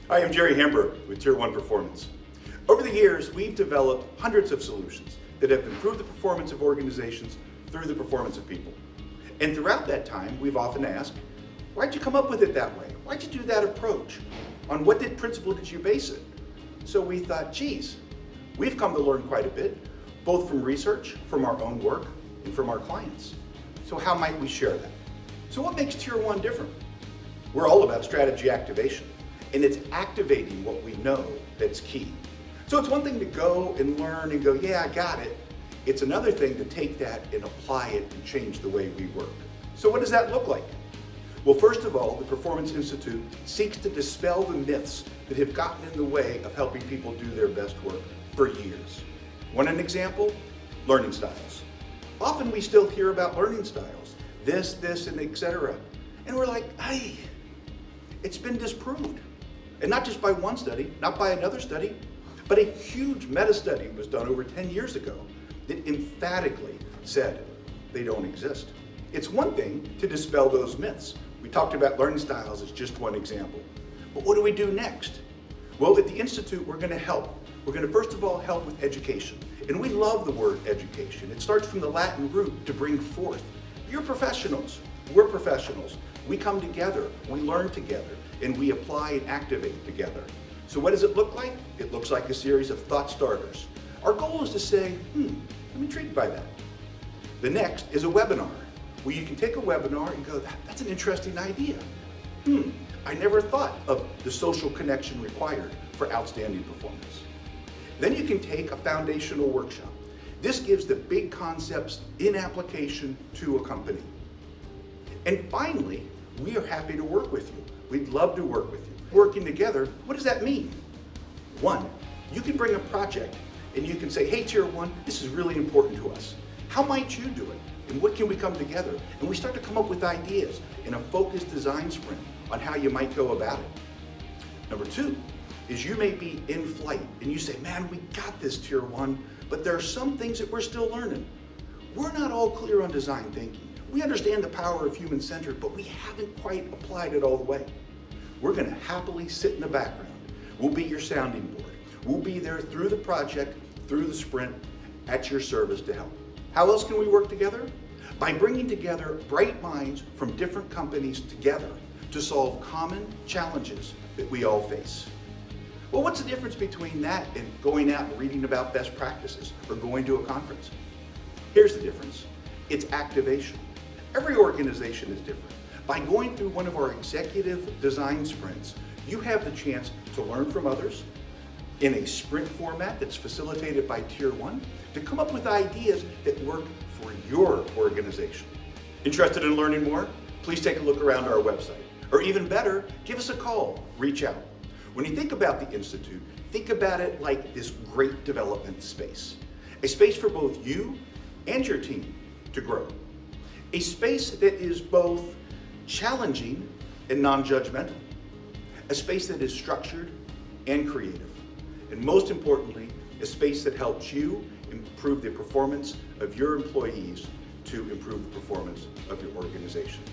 Hi, I'm Jerry Hamburg with TiER1 Performance. Over the years, we've developed hundreds of solutions that have improved the performance of organizations through the performance of people. And throughout that time, we've often asked, why'd you come up with it that way? Why'd you do that approach? On what principle did you base it? So we thought, geez, we've come to learn quite a bit, both from research, from our own work, and from our clients. So how might we share that? So what makes TiER1 different? We're all about strategy activation, and it's activating what we know that's key. So it's one thing to go and learn and go, yeah, I got it. It's another thing to take that and apply it and change the way we work. So what does that look like? Well, first of all, the Performance Institute seeks to dispel the myths that have gotten in the way of helping people do their best work for years. Want an example? Learning styles. Often we still hear about learning styles, this, and etc. And we're like, hey, it's been disproved. And not just by one study, not by another study, but a huge meta-study was done over 10 years ago that emphatically said they don't exist. It's one thing to dispel those myths. We talked about learning styles as just one example. But what do we do next? Well, at the Institute, we're going to help. We're going to first of all help with education. And we love the word education. It starts from the Latin root, to bring forth. You're professionals. We're professionals. We come together, we learn together, and we apply and activate together. So what does it look like? It looks like a series of thought starters. Our goal is to say, I'm intrigued by that. The next is a webinar, where you can take a webinar and go, that's an interesting idea. I never thought of the social connection required for outstanding performance. Then you can take a foundational workshop. This gives the big concepts in application to a company. And finally, we are happy to work with you. We'd love to work with you. Working together, what does that mean? One, you can bring a project and you can say, hey, TiER1, this is really important to us. How might you do it? And what can we come together? And we start to come up with ideas in a focused design sprint on how you might go about it. Number two is you may be in flight and you say, man, we got this TiER1, but there are some things that we're still learning. We're not all clear on design thinking. We understand the power of human-centered, but we haven't quite applied it all the way. We're going to happily sit in the background. We'll be your sounding board. We'll be there through the project, through the sprint, at your service to help. How else can we work together? By bringing together bright minds from different companies together to solve common challenges that we all face. Well, what's the difference between that and going out and reading about best practices or going to a conference? Here's the difference. It's activation. Every organization is different. By going through one of our executive design sprints, you have the chance to learn from others in a sprint format that's facilitated by TiER1 to come up with ideas that work for your organization. Interested in learning more? Please take a look around our website. Or even better, give us a call, reach out. When you think about the Institute, think about it like this great development space. A space for both you and your team to grow. A space that is both challenging and non-judgmental. A space that is structured and creative. And most importantly, a space that helps you improve the performance of your employees to improve the performance of your organization.